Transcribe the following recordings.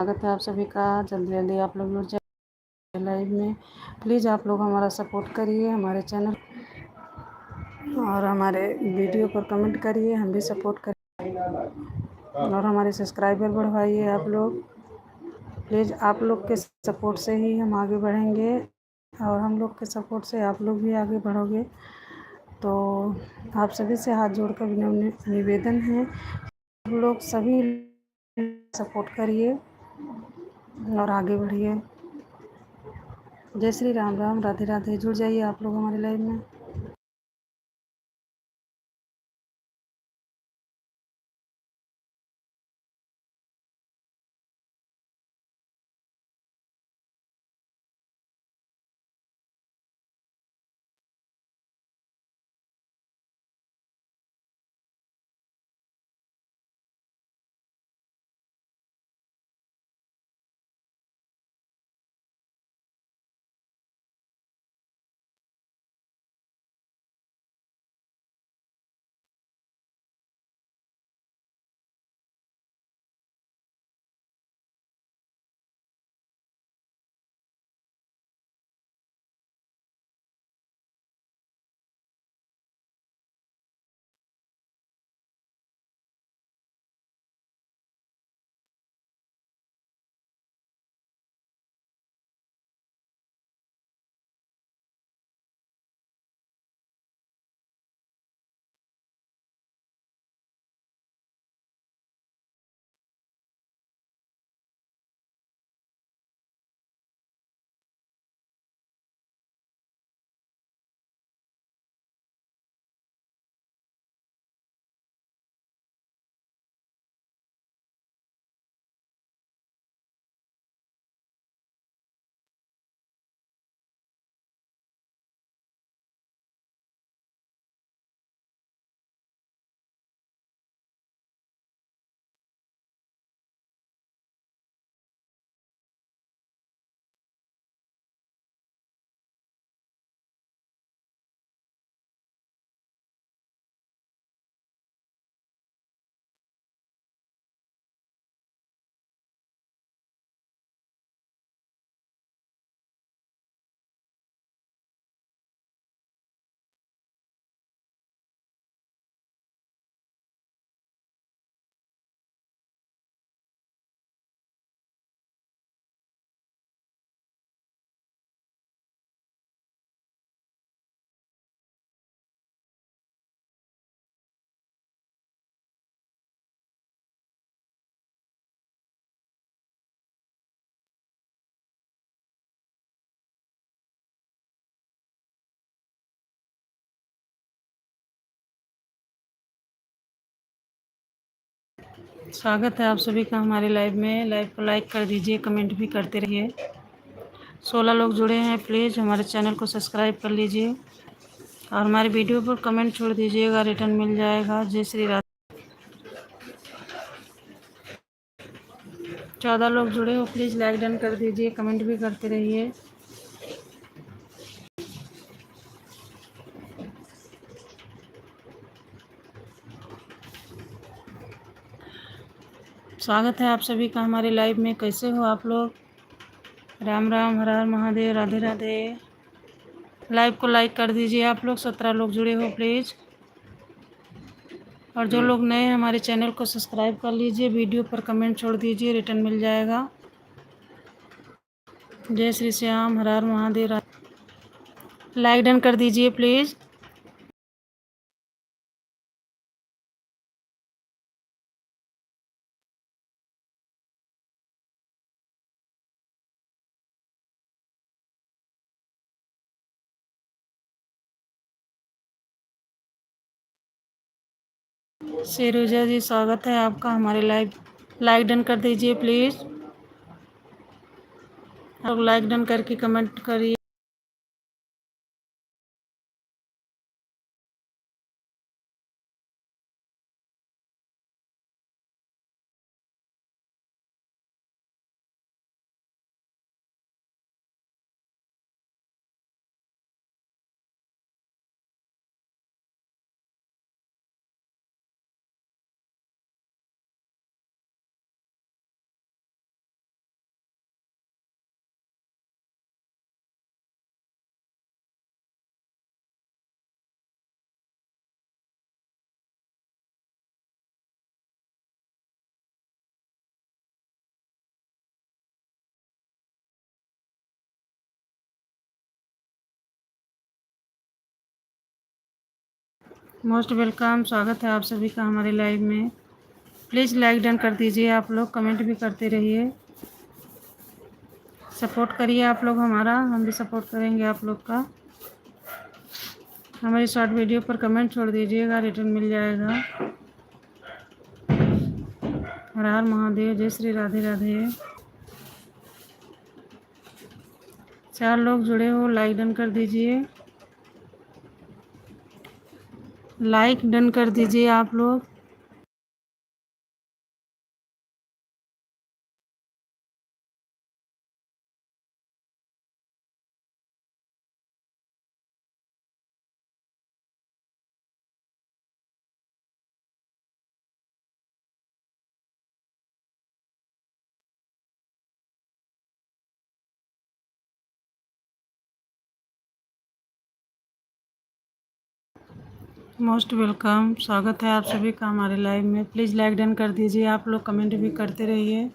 स्वागत है आप सभी का। जल्दी जल्दी आप लोग जुड़ जाए लाइव में। प्लीज़ आप लोग हमारा सपोर्ट करिए, हमारे चैनल और हमारे वीडियो पर कमेंट करिए, हम भी सपोर्ट करिए और हमारे सब्सक्राइबर बढ़वाइए आप लोग। प्लीज़ आप लोग के सपोर्ट से ही हम आगे बढ़ेंगे और हम लोग के सपोर्ट से आप लोग भी आगे बढ़ोगे। तो आप सभी से हाथ जोड़कर निवेदन है, आप लोग सभी सपोर्ट करिए और आगे बढ़िए। जय श्री राम राम, राधे राधे। जुड़ जाइए आप लोग हमारे लाइव में। स्वागत है आप सभी का हमारे लाइव में। लाइव को लाइक कर दीजिए, कमेंट भी करते रहिए। 16 लोग जुड़े हैं, प्लीज़ हमारे चैनल को सब्सक्राइब कर लीजिए और हमारे वीडियो पर कमेंट छोड़ दीजिएगा, रिटर्न मिल जाएगा। जय श्री राम। 14 लोग जुड़े हो, प्लीज़ लाइक डन कर दीजिए, कमेंट भी करते रहिए। स्वागत है आप सभी का हमारे लाइव में। कैसे हो आप लोग? राम राम, हर हर महादेव, राधे राधे। लाइव को लाइक कर दीजिए आप लोग। 17 लोग जुड़े हो प्लीज़। और जो लोग नए हैं हमारे चैनल को सब्सक्राइब कर लीजिए, वीडियो पर कमेंट छोड़ दीजिए, रिटर्न मिल जाएगा। जय श्री श्याम, हर हर महादेव। लाइक डन कर दीजिए प्लीज़। शेरोजा जी, स्वागत है आपका हमारे लाइव। लाइक डन कर दीजिए प्लीज़। आप लाइक डन करके कमेंट करिए। मोस्ट वेलकम, स्वागत है आप सभी का हमारे लाइव में। प्लीज़ लाइक डन कर दीजिए आप लोग, कमेंट भी करते रहिए, सपोर्ट करिए आप लोग हमारा, हम भी सपोर्ट करेंगे आप लोग का। हमारी शॉर्ट वीडियो पर कमेंट छोड़ दीजिएगा, रिटर्न मिल जाएगा। हर हर महादेव, जय श्री राधे राधे। 4 लोग जुड़े हो, लाइक डन कर दीजिए, लाइक डन कर दीजिए आप लोग। मोस्ट वेलकम, स्वागत है आप सभी का हमारे लाइव में। प्लीज़ लाइक डन कर दीजिए आप लोग, कमेंट भी करते रहिए।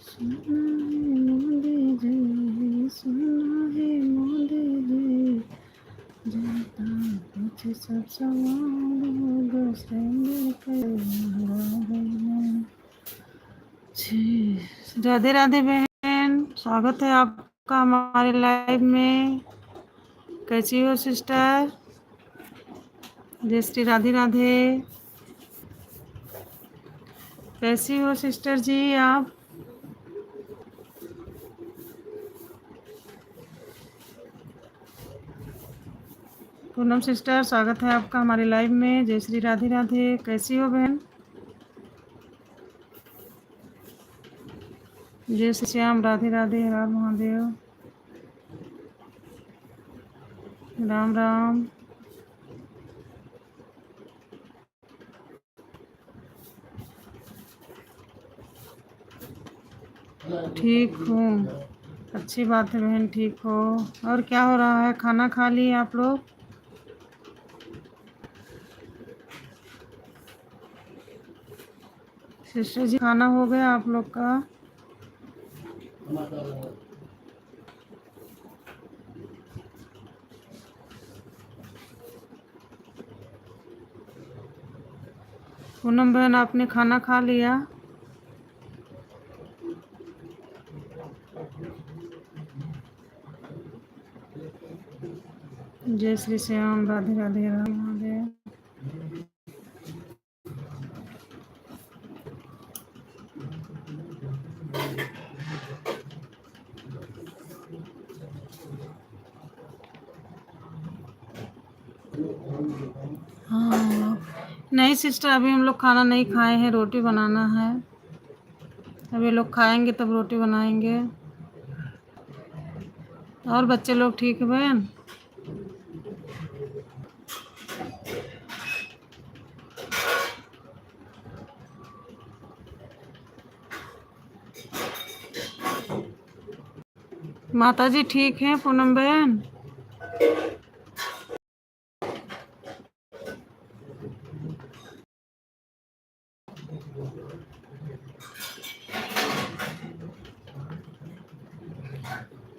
सुना है मोदी जी, सुना है मोदी जी, जनता पूछे सब सवाल, राधे राधे बहन, स्वागत है आपका हमारे लाइव में। कैसी हो सिस्टर? जय श्री राधे राधे। कैसी हो सिस्टर जी आप? पूनम सिस्टर, स्वागत है आपका हमारे लाइव में। जय श्री राधे राधे। कैसी हो बहन? जय श्री श्याम, राधे राधे, हर हर महादेव, राम राम। ठीक हूँ, अच्छी बात है बहन, ठीक हो। और क्या हो रहा है? खाना खा लिए आप लोग? सिस्टर जी, खाना हो गया आप लोग का? पूनम बहन, आपने खाना खा लिया? जय श्री श्याम, राधे राधे, राम महादेव। हाँ नहीं सिस्टर, अभी हम लोग खाना नहीं खाए हैं, रोटी बनाना है। अभी लोग खाएंगे तब रोटी बनाएंगे। और बच्चे लोग ठीक है बहन? माता जी ठीक है पूनम बहन?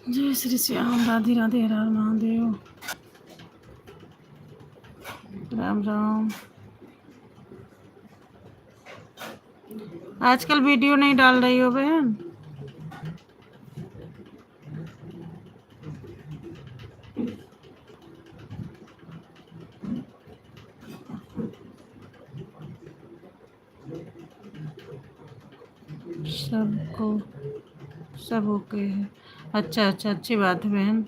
जय श्री श्याम, राधे राधे, हर हर महादेव, राम राम। आजकल वीडियो नहीं डाल रही हो बहन? सबको सब ओके है। अच्छा अच्छा, अच्छी बात है बहन।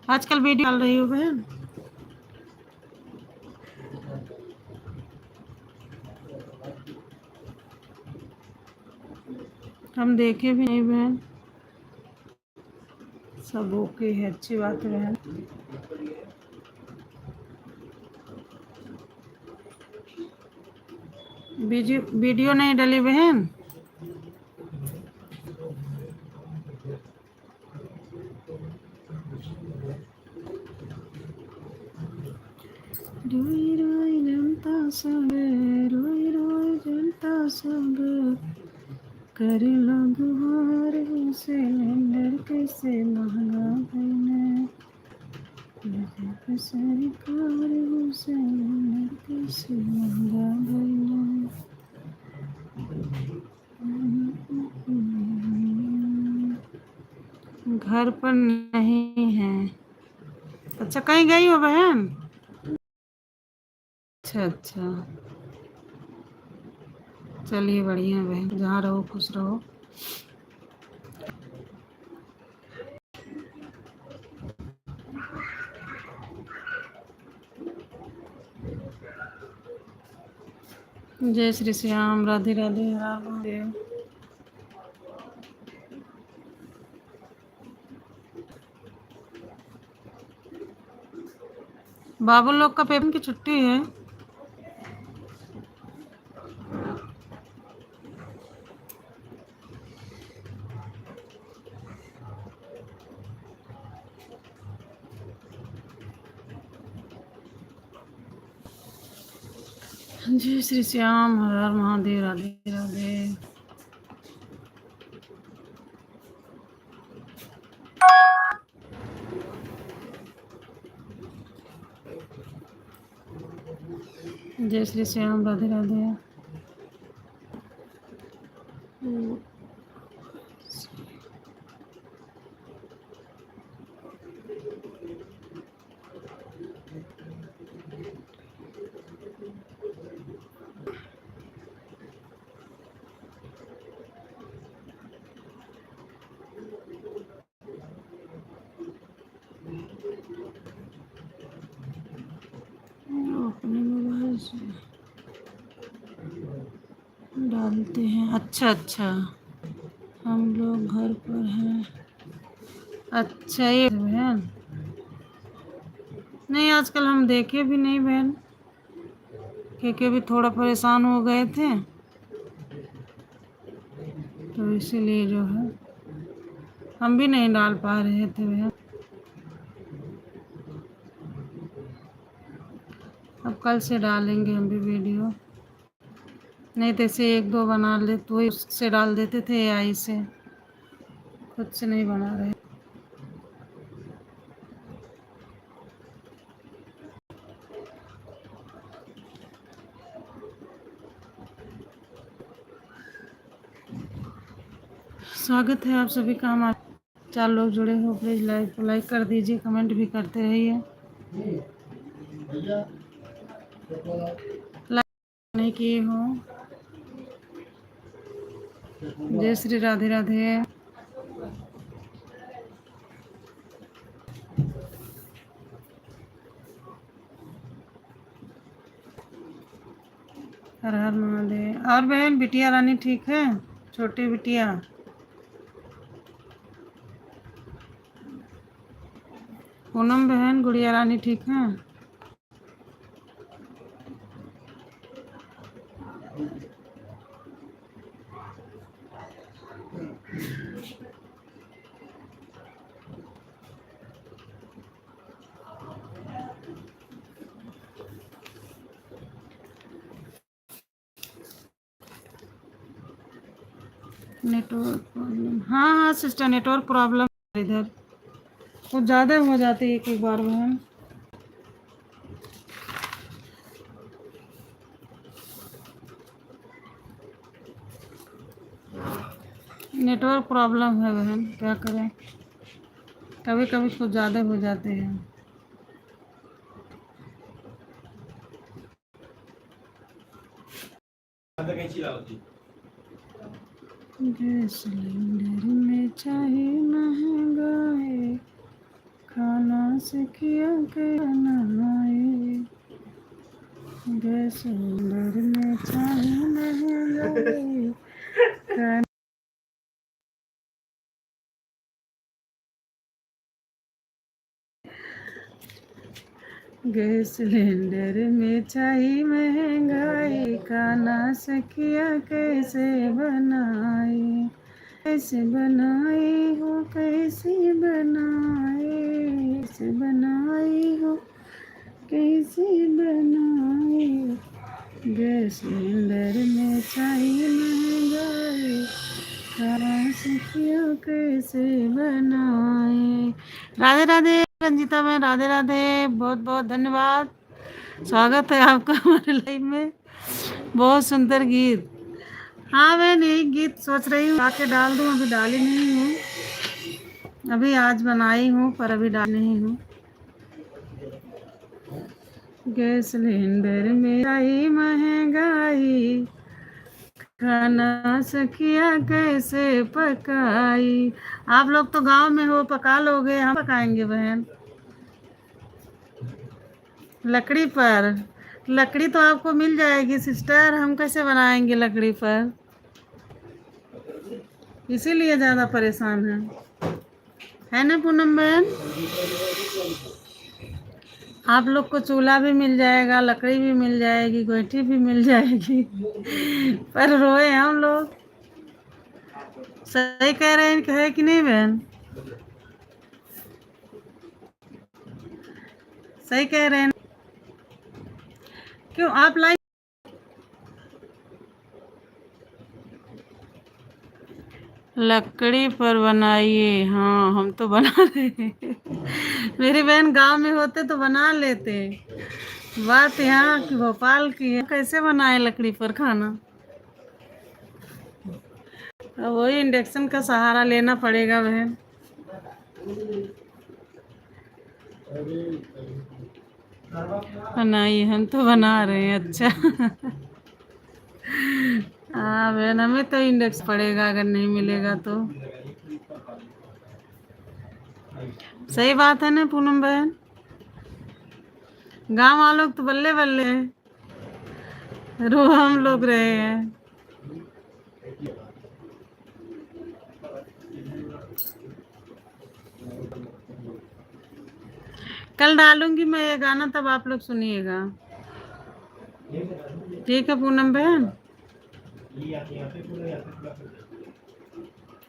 आजकल वीडियो डाल रही हो बहन? हम देखे भी नहीं बहन। सब ओके है, अच्छी बात है बहन। वीडियो नहीं डली बहन? रोई रोई जनता सब, रोई रोई जनता सब, कर गुहार सिलेंडर कैसे महंगा भइले, सरकार सिलेंडर कैसे महंगा भइले। घर पर नहीं है। अच्छा, कहीं गई हो बहन? अच्छा अच्छा, चलिए बढ़िया बहन, जहाँ रहो खुश रहो। जय श्री श्याम, राधे राधे, राम महादेव। बाबू लोग का पेपर की छुट्टी है। जय श्री श्याम, हर हर महादेव, राधे राधे। जय श्री श्याम, राधे राधे। अपने मोबाइल से डालते हैं। अच्छा अच्छा, हम लोग घर पर हैं। अच्छा ये बहन, नहीं आजकल हम देखे भी नहीं बहन, क्योंकि अभी थोड़ा परेशान हो गए थे, तो इसीलिए जो है हम भी नहीं डाल पा रहे थे बहन। अब कल से डालेंगे हम भी वीडियो, नहीं तो ऐसे एक दो बना ले तो ही उससे डाल देते थे एआई से, खुद से नहीं बना रहे। स्वागत है आप सभी का हमारे 4 लोग जुड़े हो, प्लीज़ लाइक कर दीजिए, कमेंट भी करते रहिए। लाइक नहीं किए हो। जय श्री राधे राधे। हर हर महादेव। और बहन बिटिया रानी ठीक है? छोटी बिटिया पूनम बहन गुड़िया रानी ठीक है? नेटवर्क प्रॉब्लम, हाँ हाँ सिस्टर नेटवर्क प्रॉब्लम इधर कुछ ज़्यादा हो जाती है एक बार बहन। नेटवर्क प्रॉब्लम है बहन, क्या करें, कभी कभी कुछ ज़्यादा हो जाते हैं। गैस सिलेंडर में चाहे महंगाई, खाना से किया के नहाए। गैस सिलेंडर में चाहे महंगाई, खाना गैस सिलेंडर में चाही महंगाई, खाना से किया कैसे बनाई, कैसे बनाई हो, कैसे बनाई, कैसे बनाई हो, कैसे बनाई। गैस सिलेंडर में चाही महंगाई, खाना से किया कैसे बनाई। राधे राधे रंजीता में, राधे राधे, बहुत बहुत धन्यवाद। स्वागत है आपका हमारे लाइव में। बहुत सुंदर गीत। हाँ मैं यही गीत सोच रही हूँ आके डाल दूँ, अभी डाली नहीं हूँ, अभी आज बनाई हूँ पर अभी डाली नहीं हूँ। गैस सिलेंडर में आई महंगाई, खाना सखिया कैसे पकाई। आप लोग तो गांव में हो, पका लोगे, हम पकाएंगे बहन लकड़ी पर। लकड़ी तो आपको मिल जाएगी सिस्टर, हम कैसे बनाएंगे लकड़ी पर, इसीलिए ज़्यादा परेशान है ना पूनम बहन। आप लोग को चूल्हा भी मिल जाएगा, लकड़ी भी मिल जाएगी, गोईठी भी मिल जाएगी पर रोए हम लोग। सही कह रहे हैं, कहे कि नहीं बहन? सही कह रहे हैं। क्यों आप लाइक लकड़ी पर बनाइए। हाँ हम तो बना रहे हैं मेरी बहन गांव में होते तो बना लेते, बात यहाँ की भोपाल की है, कैसे बनाए लकड़ी पर खाना। अब वही इंडक्शन का सहारा लेना पड़ेगा बहन। बनाइए, हम तो बना रहे हैं। अच्छा हाँ बहन हमें तो इंडेक्स पड़ेगा अगर नहीं मिलेगा तो। सही बात है ना पूनम बहन, गांव वालों तो बल्ले बल्ले रो हम लोग रहे हैं। कल डालूंगी मैं ये गाना, तब आप लोग सुनिएगा, ठीक है पूनम बहन?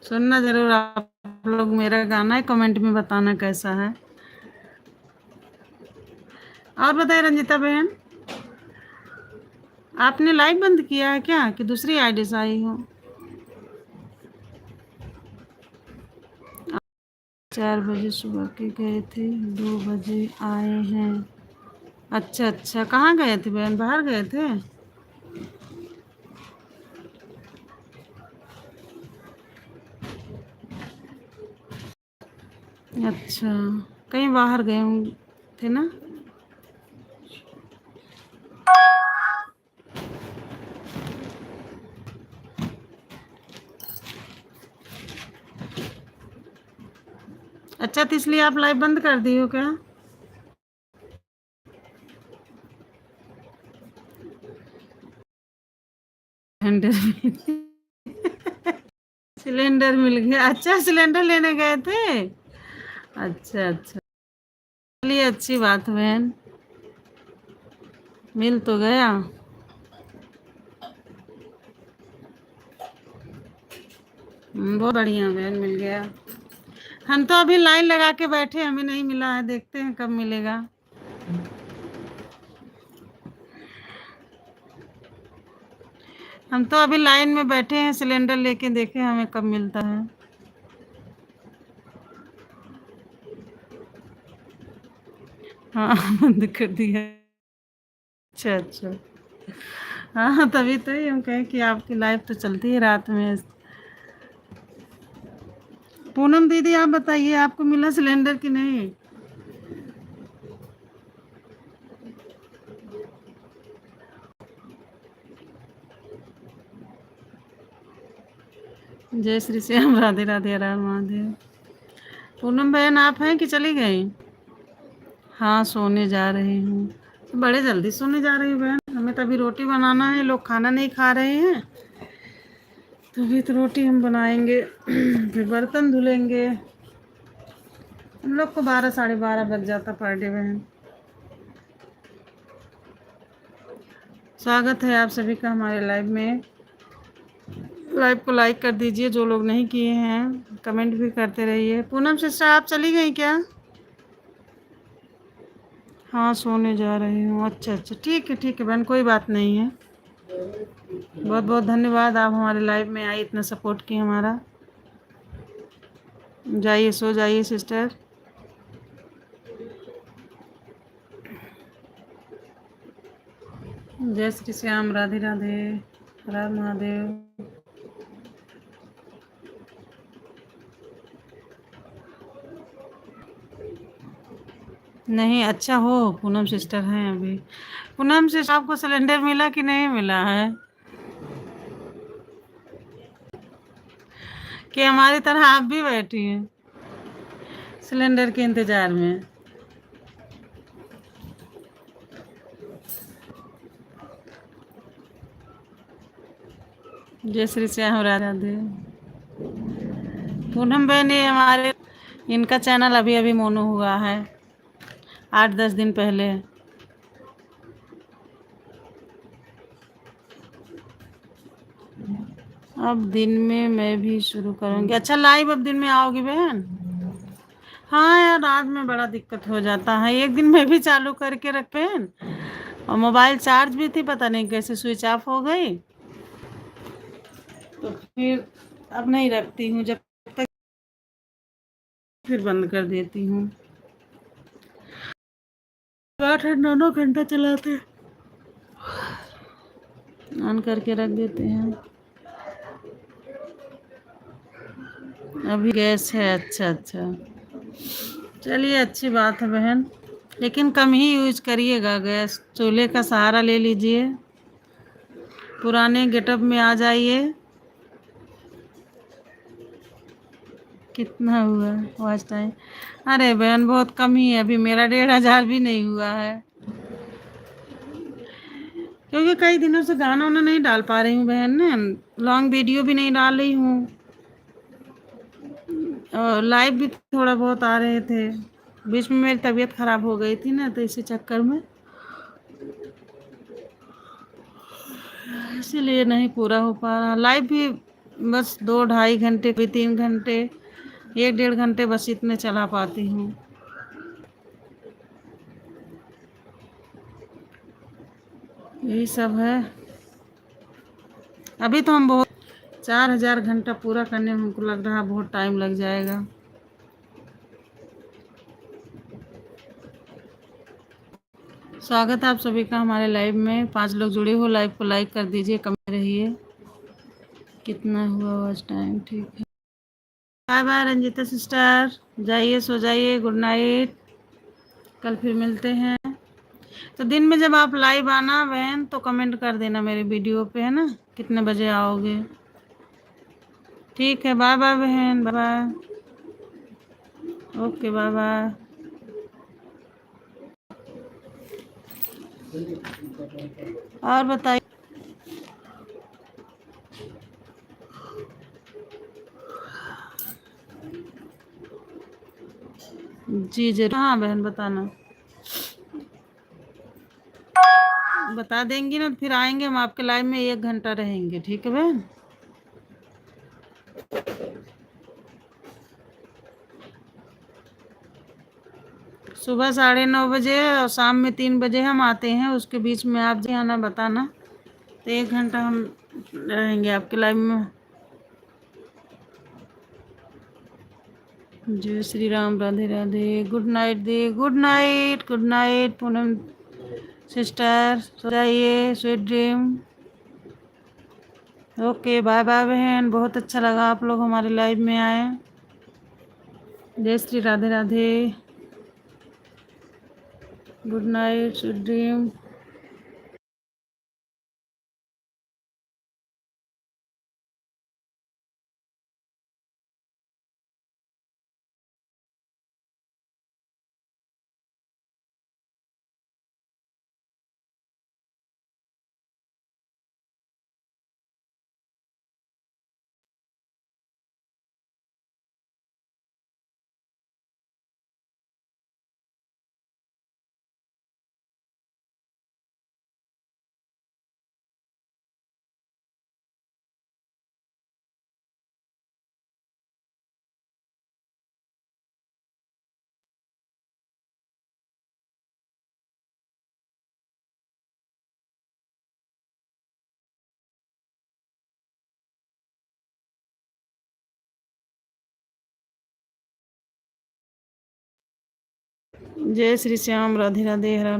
सुनना जरूर आप लोग मेरा गाना है, कमेंट में बताना कैसा है। और बताइए रंजीता बहन, आपने लाइव बंद किया है क्या कि दूसरी आईडी से आई हो? 4 बजे सुबह के गए थे, 2 बजे आए हैं। अच्छा अच्छा, कहाँ गए थे बहन, बाहर गए थे? अच्छा कहीं बाहर गए थे ना। अच्छा, तो इसलिए आप लाइव बंद कर दी हो क्या? सिलेंडर मिल गया। अच्छा, सिलेंडर लेने गए थे। अच्छा अच्छा, चलिए अच्छी बात है बहन, मिल तो गया। बहुत बढ़िया बहन, मिल गया। हम तो अभी लाइन लगा के बैठे, हमें नहीं मिला है, देखते हैं कब मिलेगा। हम तो अभी लाइन में बैठे हैं सिलेंडर लेके, देखे हमें कब मिलता है। हाँ बंद कर दिया। अच्छा अच्छा। हाँ तभी तो ही हम कहें कि आपकी लाइफ तो चलती है रात में। पूनम दीदी आप बताइए, आपको मिला सिलेंडर कि नहीं? जय श्री श्याम, राधे राधे, हर हर महादेव। पूनम बहन आप हैं कि चली गई? हाँ सोने जा रही हूँ। तो बड़े जल्दी सोने जा रही हूँ बहन, हमें तो अभी रोटी बनाना है, लोग खाना नहीं खा रहे हैं, तो अभी तो रोटी हम बनाएंगे। फिर बर्तन धुलेंगे। हम लोग को 12 साढ़े 12 बज जाता पर डे बहन। स्वागत है आप सभी का हमारे लाइव में। लाइव को लाइक कर दीजिए जो लोग नहीं किए हैं, कमेंट भी करते रहिए। पूनम सिस्टर आप चली गई क्या? हाँ सोने जा रही हूँ। अच्छा अच्छा, ठीक है बहन, कोई बात नहीं है। बहुत बहुत धन्यवाद, आप हमारे लाइव में आई, इतना सपोर्ट किए हमारा। जाइए सो जाइए सिस्टर। जय श्री श्याम, राधे राधे, हर हर महादेव। नहीं अच्छा हो, पूनम सिस्टर हैं अभी। पूनम सिस्टर आपको सिलेंडर मिला कि नहीं मिला है? कि हमारी तरह आप भी बैठी हैं सिलेंडर के इंतजार में? जय श्री श्याम, राधे राधे। पूनम बहन ये हमारे, इनका चैनल अभी अभी मोनो हुआ है, 8-10 दिन पहले। अब दिन में मैं भी शुरू करूँगी। अच्छा लाइव अब दिन में आओगी बहन? हाँ यार, रात में बड़ा दिक्कत हो जाता है। एक दिन मैं भी चालू करके रख बहन, और मोबाइल चार्ज भी थी, पता नहीं कैसे स्विच ऑफ हो गई, तो फिर अब नहीं रखती हूँ, जब तक फिर बंद कर देती हूँ। 8-9 घंटा चलाते, ऑन करके रख देते हैं। अभी गैस है, अच्छा अच्छा, चलिए अच्छी बात है बहन, लेकिन कम ही यूज करिएगा गैस, चूल्हे का सहारा ले लीजिए, पुराने गेटअप में आ जाइए। कितना हुआ वॉच टाइम? अरे बहन बहुत कम ही है, अभी मेरा 1500 भी नहीं हुआ है, क्योंकि कई दिनों से गाना वाना नहीं डाल पा रही हूँ बहन ने, लॉन्ग वीडियो भी नहीं डाल रही हूँ, और लाइव भी थोड़ा बहुत आ रहे थे, बीच में मेरी तबीयत खराब हो गई थी ना, तो इसी चक्कर में इसीलिए नहीं पूरा हो पा रहा लाइव भी। बस 2-2.5 घंटे, कोई 3 घंटे, 1-1.5 घंटे, बस इतने चला पाती हूँ। यही सब है। अभी तो हम बहुत 4000 घंटा पूरा करने में हमको लग रहा है बहुत टाइम लग जाएगा। स्वागत है आप सभी का हमारे लाइव में। 5 लोग जुड़े हो, लाइव को लाइक कर दीजिए, कमेंट रहिए। कितना हुआ वॉच टाइम? ठीक है, बाय बाय रंजीता सिस्टर, जाइए सो जाइए, गुड नाइट, कल फिर मिलते हैं। तो दिन में जब आप लाइव आना बहन तो कमेंट कर देना मेरे वीडियो पे, है ना, कितने बजे आओगे। ठीक है, बाय बाय बहन, bye bye. Okay, bye bye. और बताइए। जी जरूर, हाँ बहन बताना। बता देंगी ना, फिर आएंगे हम आपके लाइव में, 1 घंटा रहेंगे, ठीक है बहन। सुबह 9:30 बजे और शाम में 3 बजे हम आते हैं, उसके बीच में आप जी आना बताना, तो 1 घंटा हम रहेंगे आपके लाइव में। जय श्री राम, राधे राधे। गुड नाइट दी, good night, good night Poonam sister, सो जाइए, sweet dream. Okay, bye bye बहन, बहुत अच्छा लगा आप लोग हमारे लाइव में आए। जय Shri Radhe Radhe. Good night, sweet dream. जय श्री श्याम, राधे राधे, हरा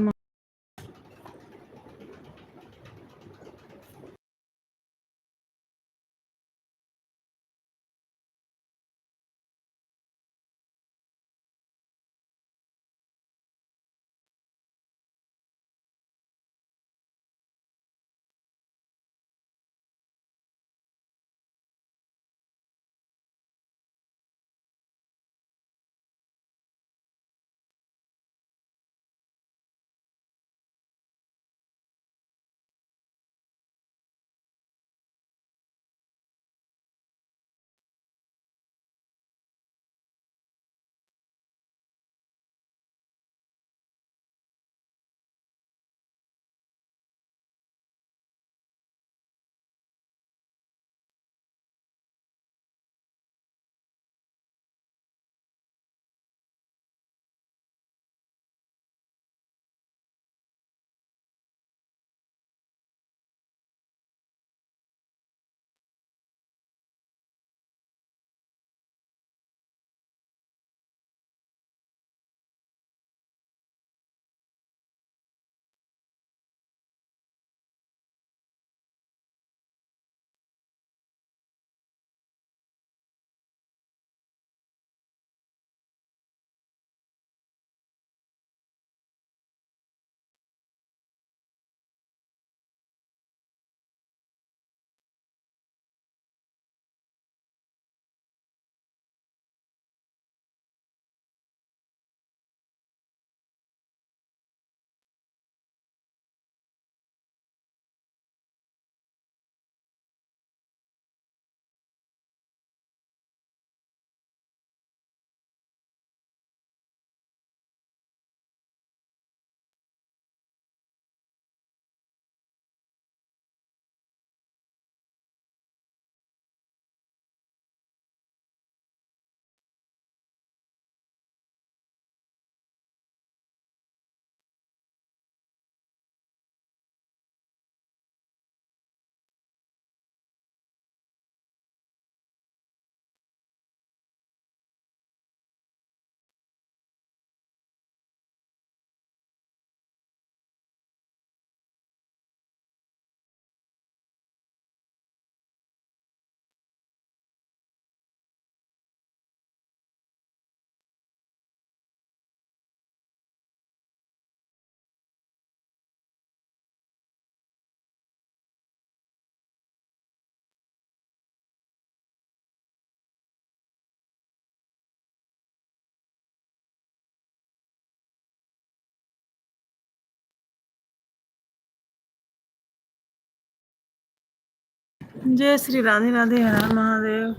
जय श्री राधे राधे, हर हर महादेव।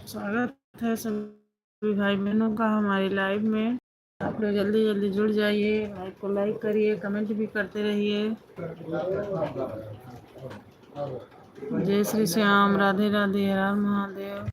स्वागत है सभी भाई बहनों का हमारी लाइव में। आप लोग जल्दी जल्दी जुड़ जाइए, लाइव को लाइक करिए, कमेंट भी करते रहिए। जय श्री श्याम, राधे राधे, हर हर महादेव।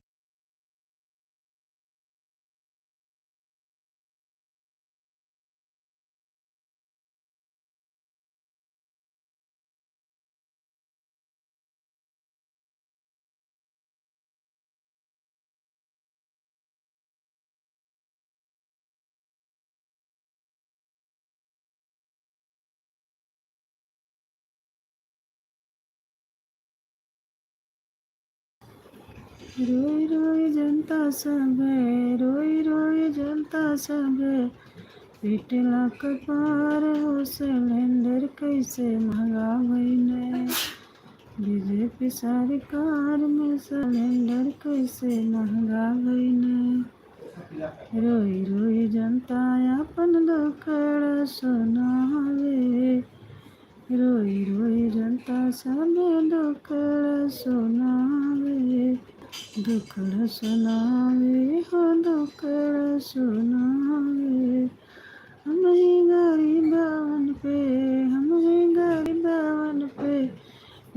रोई रोई जनता सबे, रोई रोई जनता सबे, पिटला कपार हो सिलेंडर कैसे महंगा भइले। बीजेपी सरकार में सिलेंडर कैसे महंगा भइले। रोई रोई जनता अपन दुखड़ा सुनावे, रोई रोई जनता सबे दुखड़ा सुनावे, दुखड़ा सुनावे हो दुखड़ा सुनावे। हम ही गरीबन पे, हम ही गरीबन पे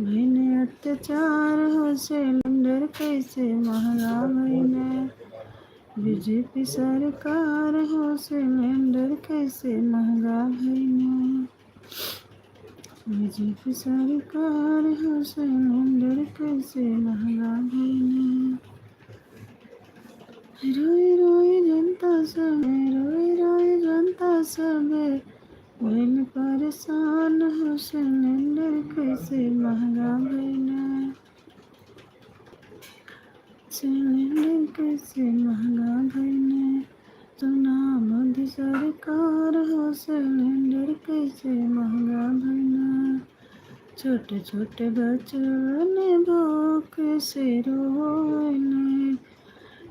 भइले अत्याचार हो सिलेंडर कैसे महंगा भइले। बीजेपी सरकार हो सिलेंडर कैसे महंगा भइले। बीजेपी सरकार हो सिलेंडर कैसे महंगा भइले। रोई रोई जनता सबे, रोई रोई जनता सबे भइल परेशान हो सिलेंडर कैसे महंगा भइले। सिलेंडर कैसे महंगा भइले। सुना मोदी सरकार हो सिलेंडर कैसे महंगा भइले। छोटे छोटे बच्चन भूख से रोने,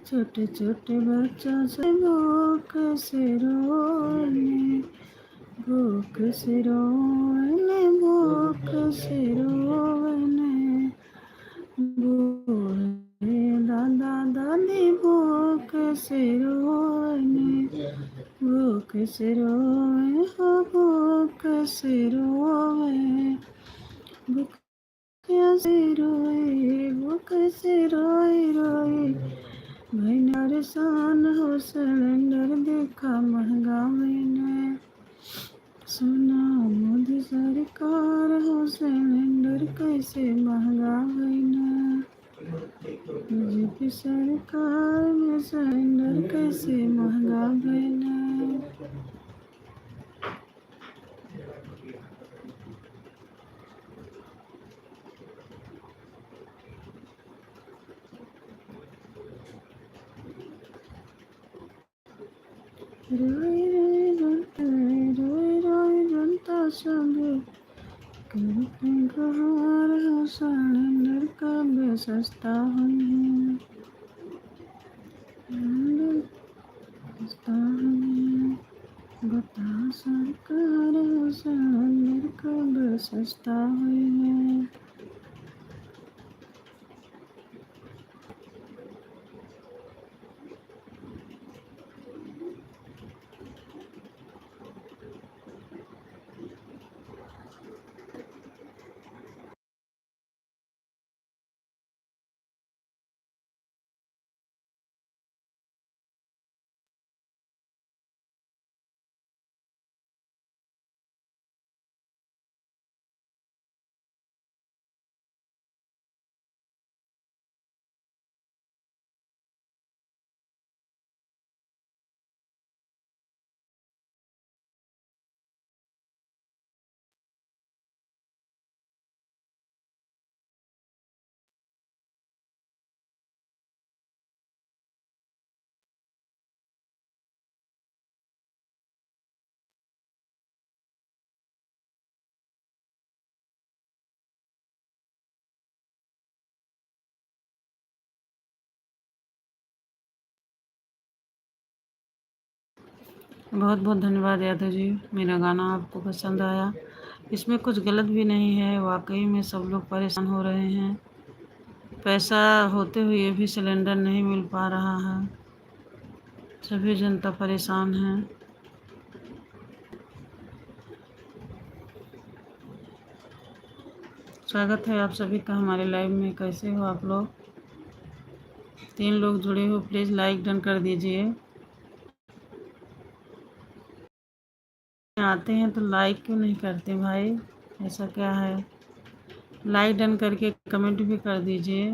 छोटे छोटे बच्चा से भूख से रोने, भूख से रोने, भूख से रोने। बूढ़े दादा दादी भूख से रोने, भूख से रोए हो भूख से रोए, भूख से रोए, भूख से रोए रोए। भइल परेशान हो सिलेंडर देखा महंगा भइले। सुना मोदी सरकार हो सिलेंडर कैसे महंगा भइले। बीजेपी सरकार में सिलेंडर कैसे महंगा भइले। रोई रोई जनता, रोई रोई जनता सबे करते गुहार हो सिलेंडर कब सस्ता हुई है। सिलेंडर सस्ता हुई है, बता सरकार हो सिलेंडर कब सस्ता हुई है। बहुत बहुत धन्यवाद यादव जी, मेरा गाना आपको पसंद आया। इसमें कुछ गलत भी नहीं है, वाकई में सब लोग परेशान हो रहे हैं। पैसा होते हुए भी सिलेंडर नहीं मिल पा रहा है। सभी जनता परेशान है। स्वागत है आप सभी का हमारे लाइव में। कैसे हो आप लोग? 3 लोग जुड़े हो, प्लीज़ लाइक डन कर दीजिए। आते हैं तो लाइक क्यों नहीं करते भाई? ऐसा क्या है? लाइक डन करके कमेंट भी कर दीजिए।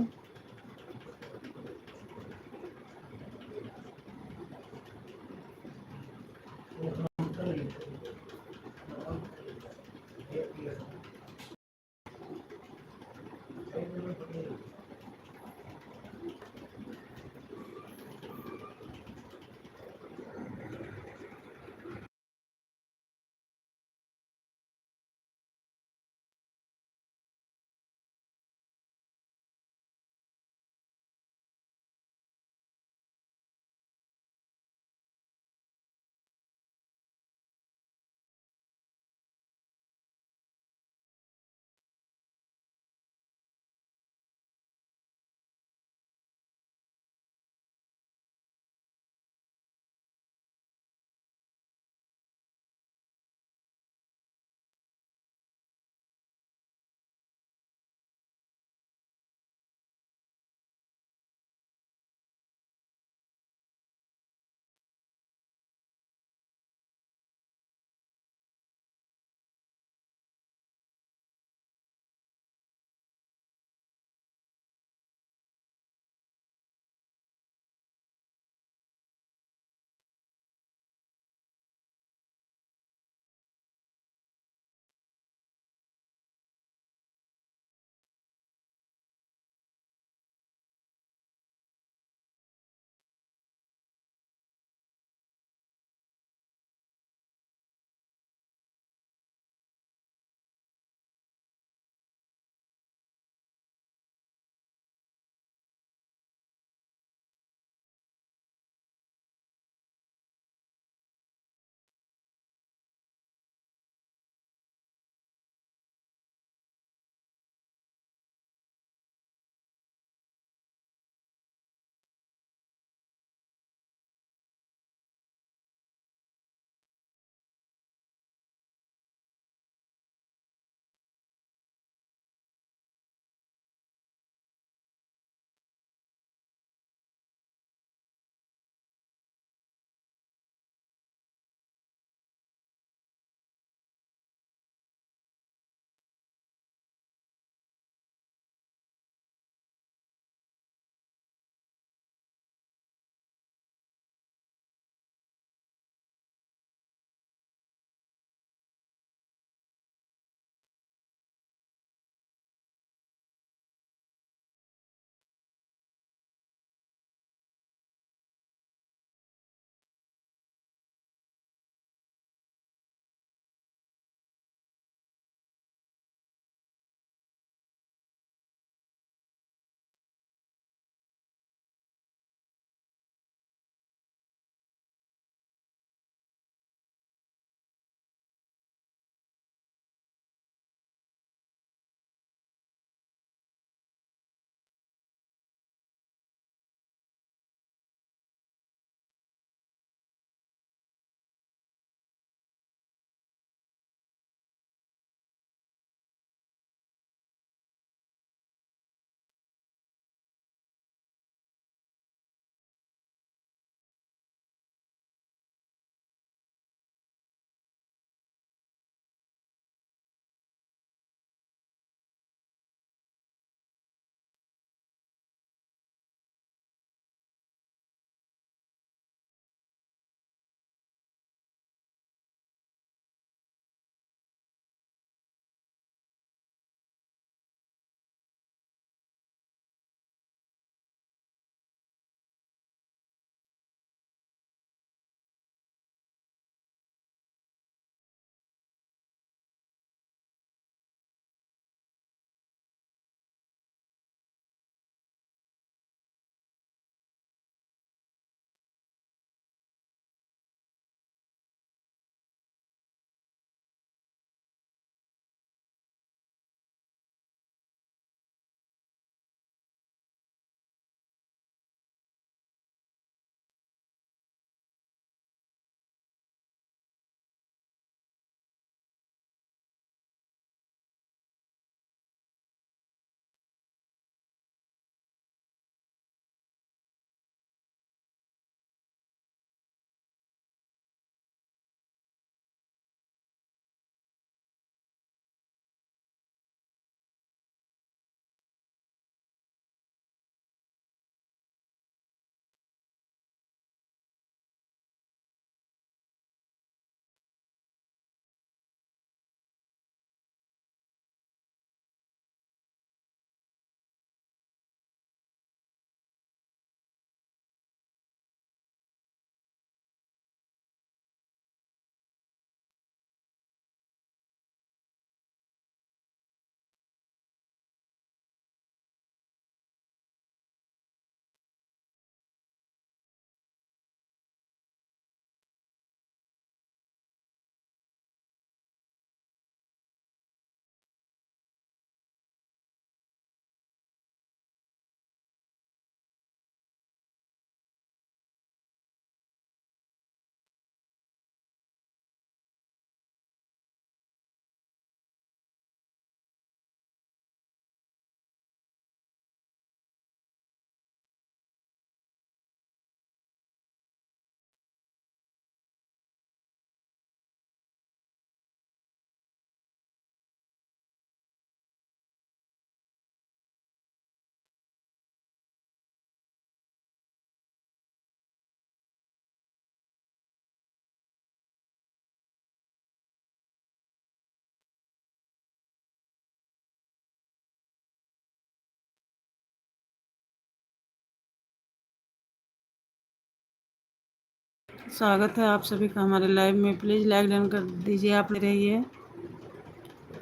स्वागत है आप सभी का हमारे लाइव में। प्लीज़ लाइक डन कर दीजिए, आप ले रहिए।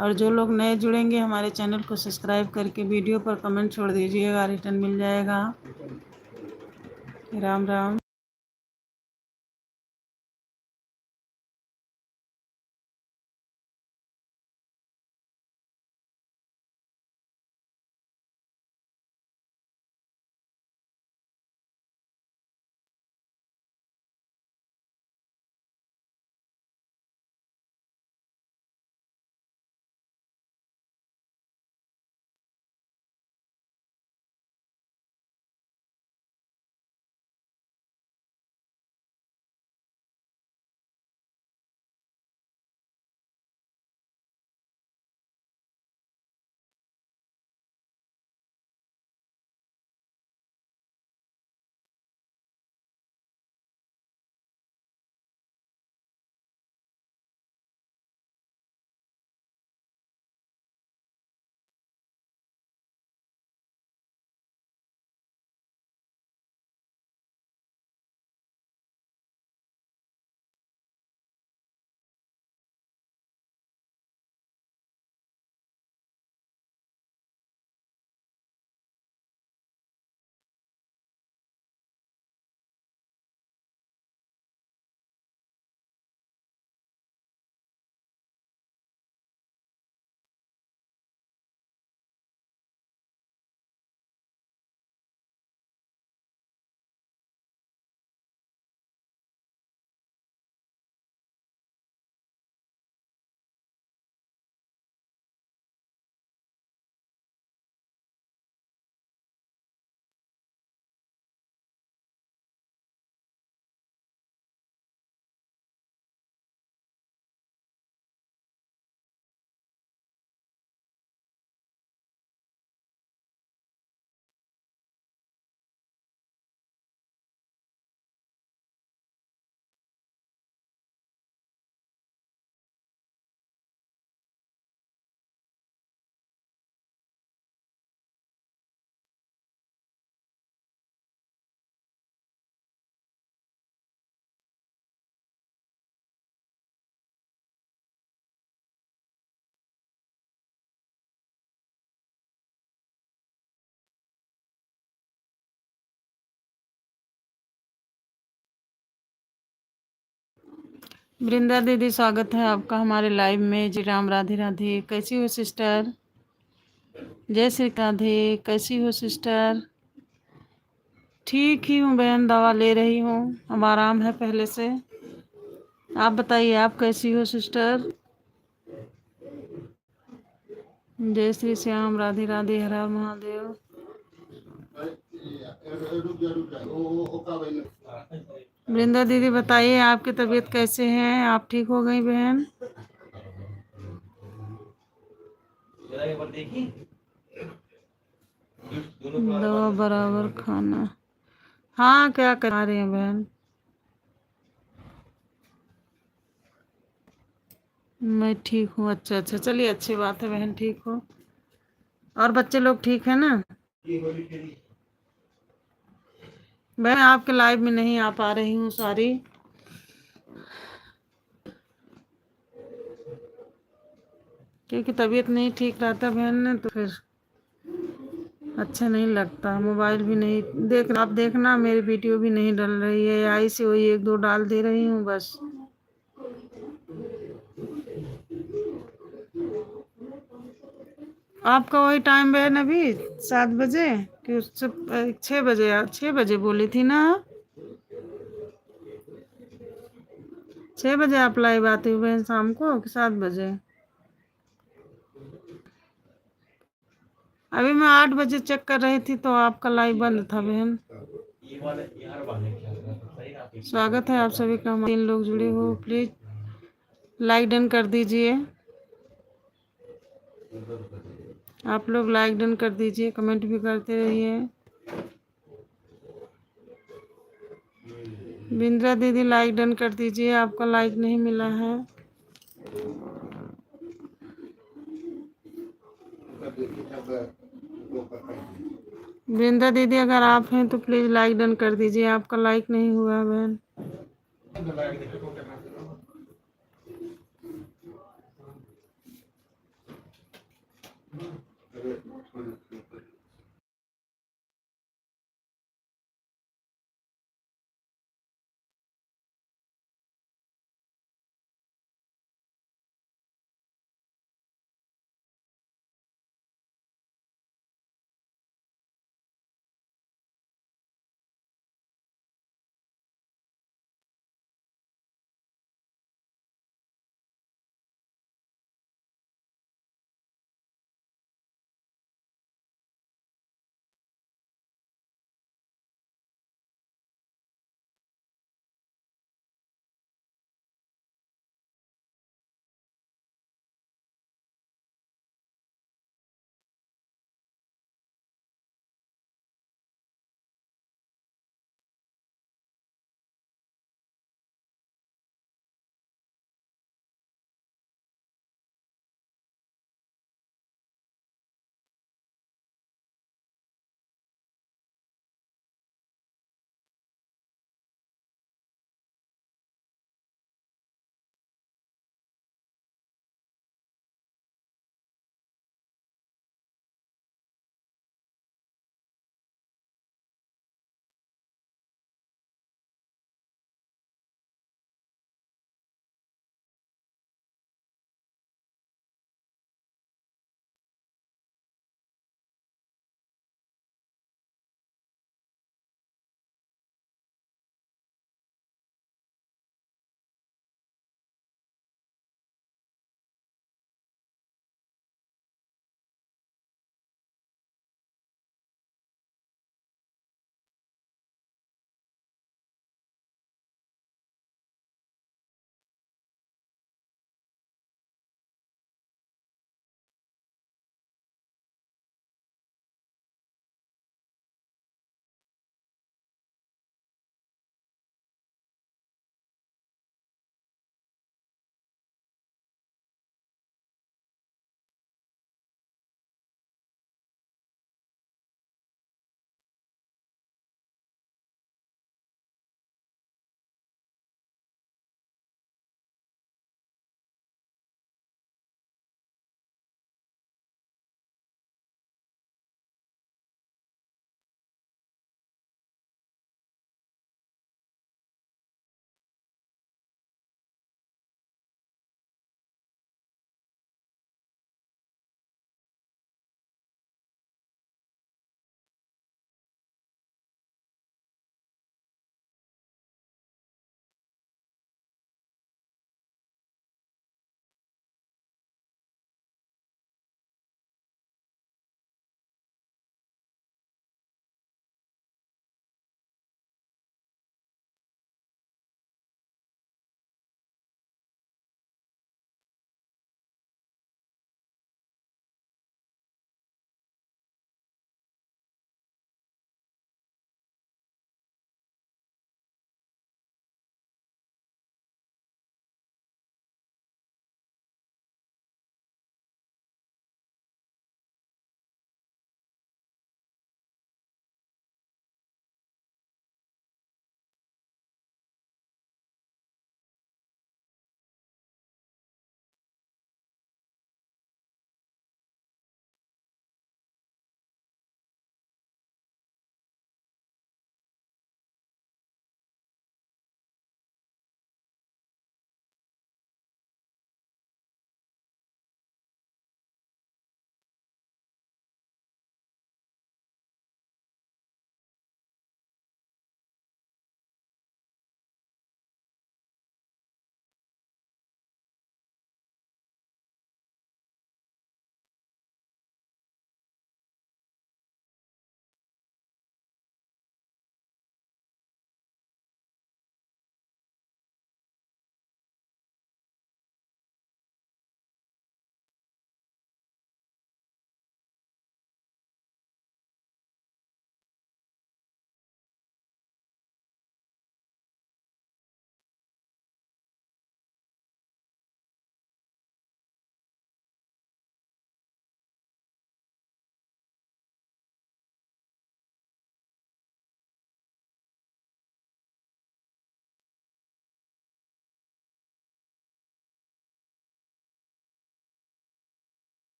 और जो लोग नए जुड़ेंगे हमारे चैनल को सब्सक्राइब करके वीडियो पर कमेंट छोड़ दीजिएगा, रिटर्न मिल जाएगा। राम राम। वृंदा दीदी, स्वागत है आपका हमारे लाइव में। जी राम, राधे राधे। कैसी हो सिस्टर? जय श्री राधे। कैसी हो सिस्टर? ठीक ही हूँ बहन, दवा ले रही हूँ, अब आराम है पहले से। आप बताइए, आप कैसी हो सिस्टर? जय श्री श्याम, राधे राधे, हर हर महादेव। वृंदा दीदी बताइए, आपकी तबीयत कैसे है? आप ठीक हो गई बहन? दवा बराबर खाना। हाँ, क्या करा रही हैं बहन? मैं ठीक हूँ। अच्छा अच्छा, चलिए अच्छी बात है बहन, ठीक हो। और बच्चे लोग ठीक है ना? मैं आपके लाइव में नहीं आ पा रही हूँ, सॉरी। क्योंकि तबीयत नहीं ठीक रहता बहन ने, तो फिर अच्छा नहीं लगता। मोबाइल भी नहीं देख, आप देखना मेरी वीडियो भी नहीं डल रही है, आई से वही एक दो डाल दे रही हूँ बस। आपका वही टाइम है ना अभी, 7 बजे कि उससे 6 बजे? 6 बजे बोली थी ना? 6 बजे आप लाइव आती हुई बहन शाम को, कि 7 बजे? अभी मैं 8 बजे चेक कर रही थी तो आपका लाइव बंद था बहन। स्वागत है आप सभी का। 3 लोग जुड़े हो, प्लीज लाइक डन कर दीजिए। आप लोग लाइक डन कर दीजिए, कमेंट भी करते रहिए। बिंद्रा दीदी लाइक डन कर दीजिए, आपका लाइक नहीं मिला है। बिंद्रा दीदी अगर आप हैं तो प्लीज लाइक डन कर दीजिए, आपका लाइक नहीं हुआ बहन।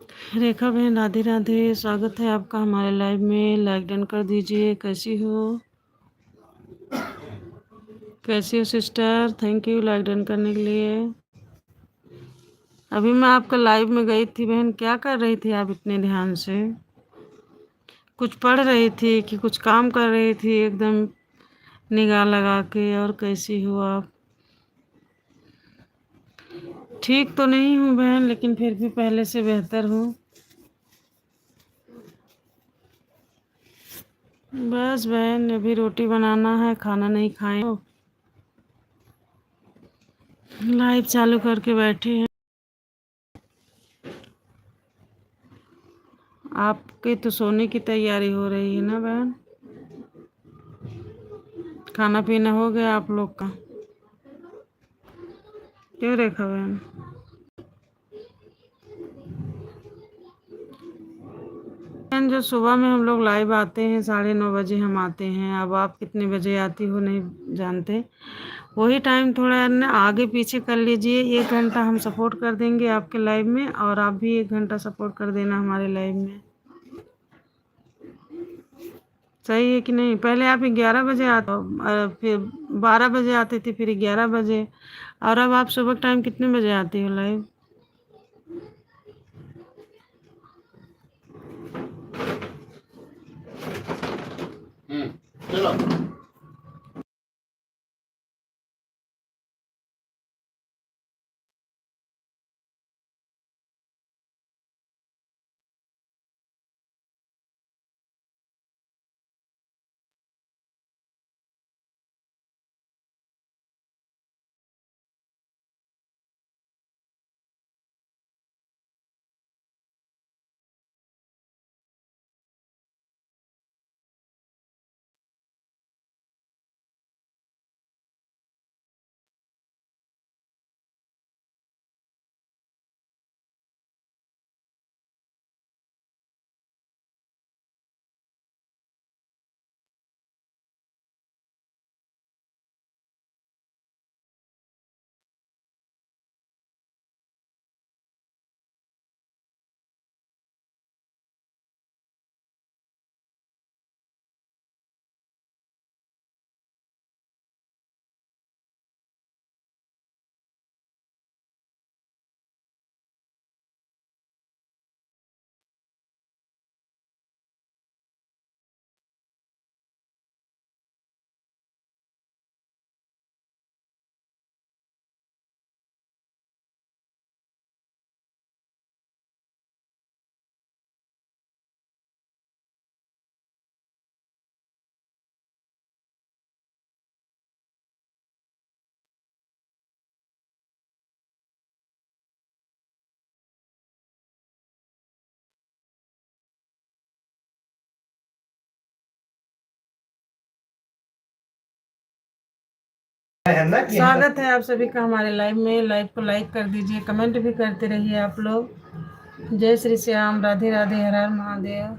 रेखा बहन राधे राधे, स्वागत है आपका हमारे लाइव में। लाइक डन कर दीजिए। कैसी हो sister? Thank you like done करने के लिए। अभी मैं आपका लाइव में गई थी बहन, क्या कर रही थी आप इतने ध्यान से? कुछ पढ़ रही थी कि कुछ काम कर रही थी एकदम निगाह लगा के? और कैसी हो आप? ठीक तो नहीं हूँ बहन, लेकिन फिर भी पहले से बेहतर हूँ। बस बहन अभी रोटी बनाना है, खाना नहीं खाए हो, लाइव चालू करके बैठे हैं। आपके तो सोने की तैयारी हो रही है ना बहन? खाना पीना हो गया आप लोग का? क्यों रेखा बहन? बहन जो सुबह में हम लोग लाइव आते हैं 9:30 बजे हम आते हैं। अब आप कितने बजे आती हो नहीं जानते, वही टाइम थोड़ा ना आगे पीछे कर लीजिए। 1 घंटा हम सपोर्ट कर देंगे आपके लाइव में, और आप भी 1 घंटा सपोर्ट कर देना हमारे लाइव में। सही है कि नहीं? पहले आप 11 बजे आते हो, फिर 12 बजे आती थी, फिर 11 बजे, और अब आप सुबह टाइम कितने बजे आती हो लाइव? चलो। स्वागत है आप सभी का हमारे लाइव में। लाइव को लाइक कर दीजिए, कमेंट भी करते रहिए आप लोग। जय श्री श्याम, राधे राधे, हर हर महादेव।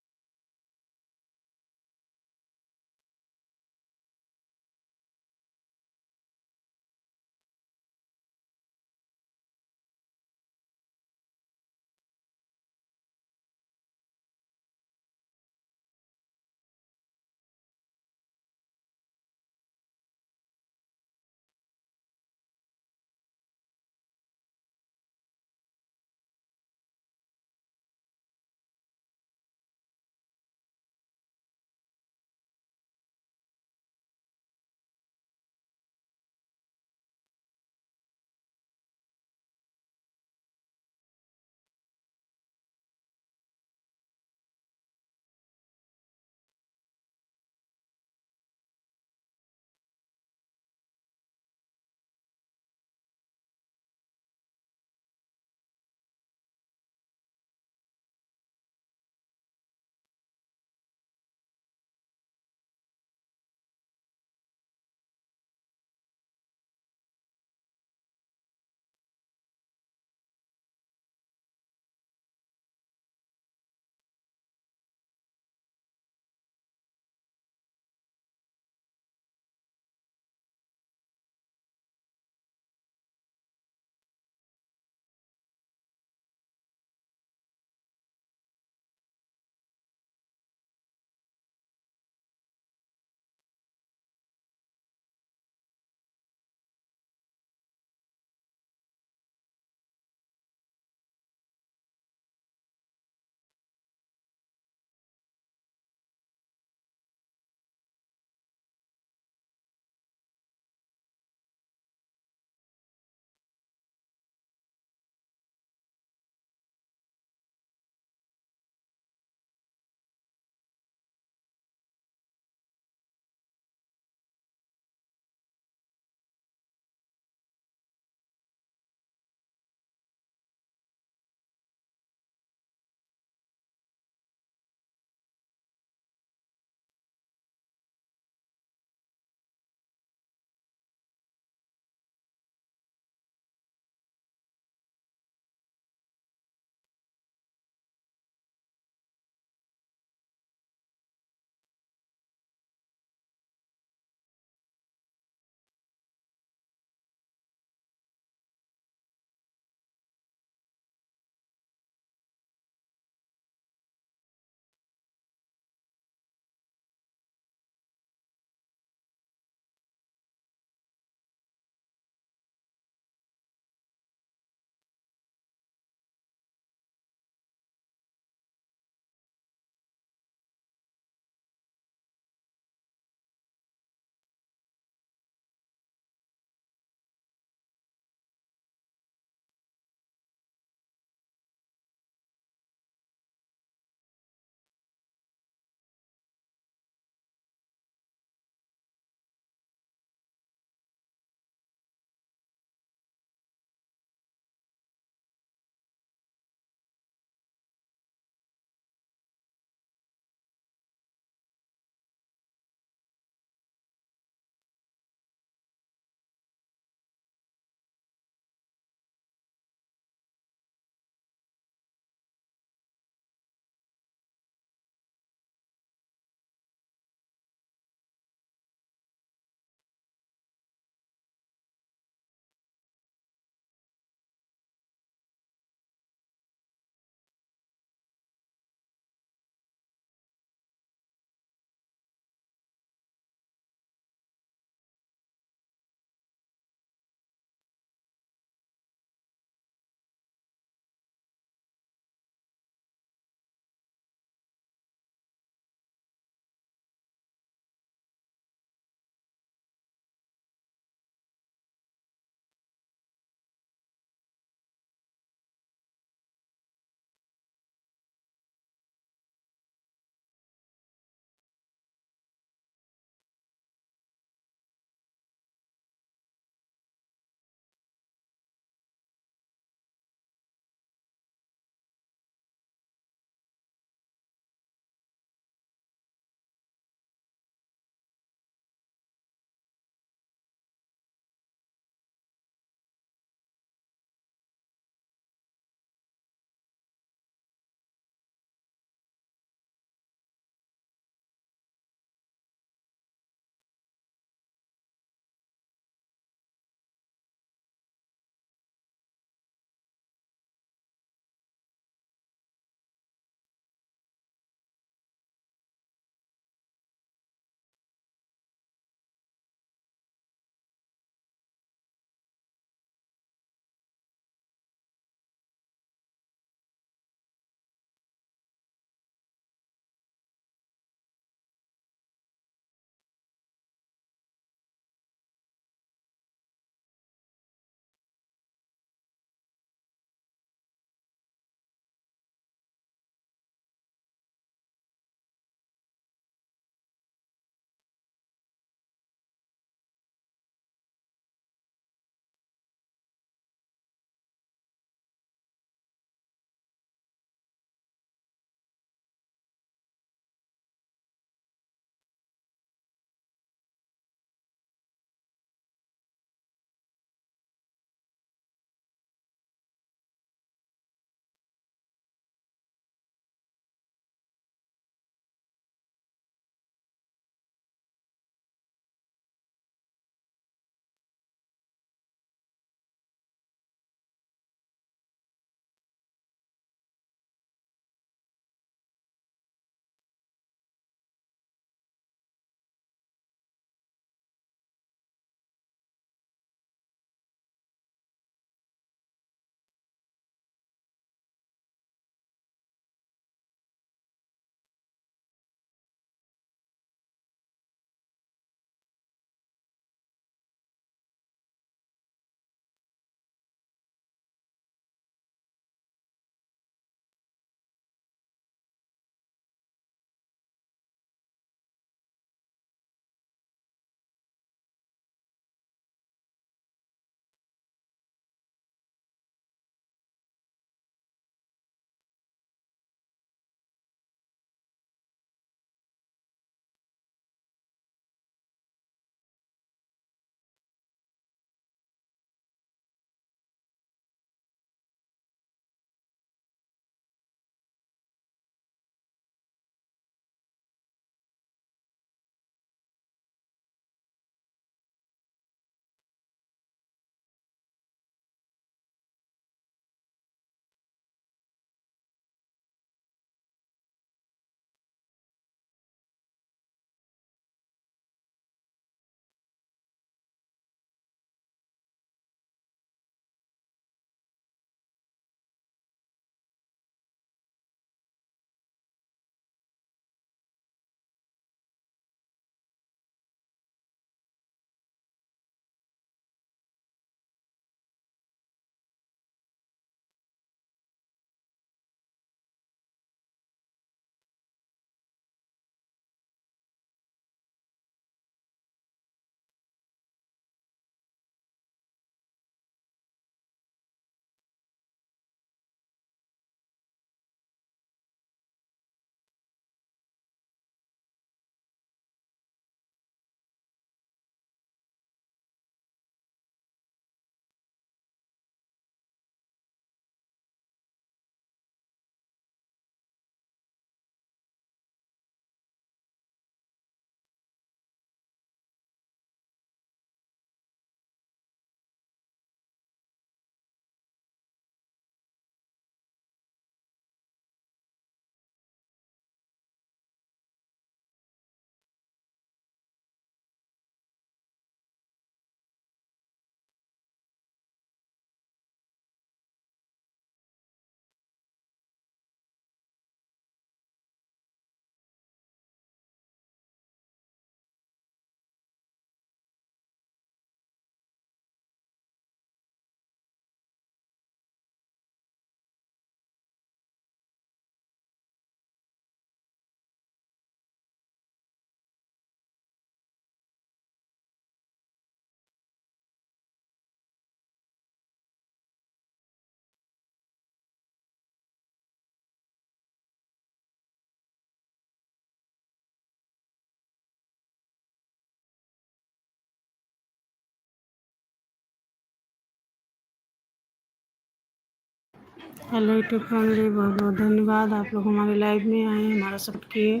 हेलो यूट्यूब फैमिली, बहुत बहुत धन्यवाद। आप लोग हमारे लाइव में आए, हमारा सपोर्ट किए।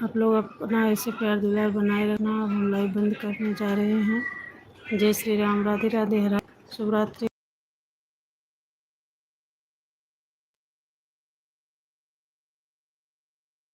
आप लोग अपना ऐसे प्यार दुलार बनाए रखना। अब हम लाइव बंद करने जा रहे हैं। जय श्री राम, राधे राधे, हरा शुभ रात्रि।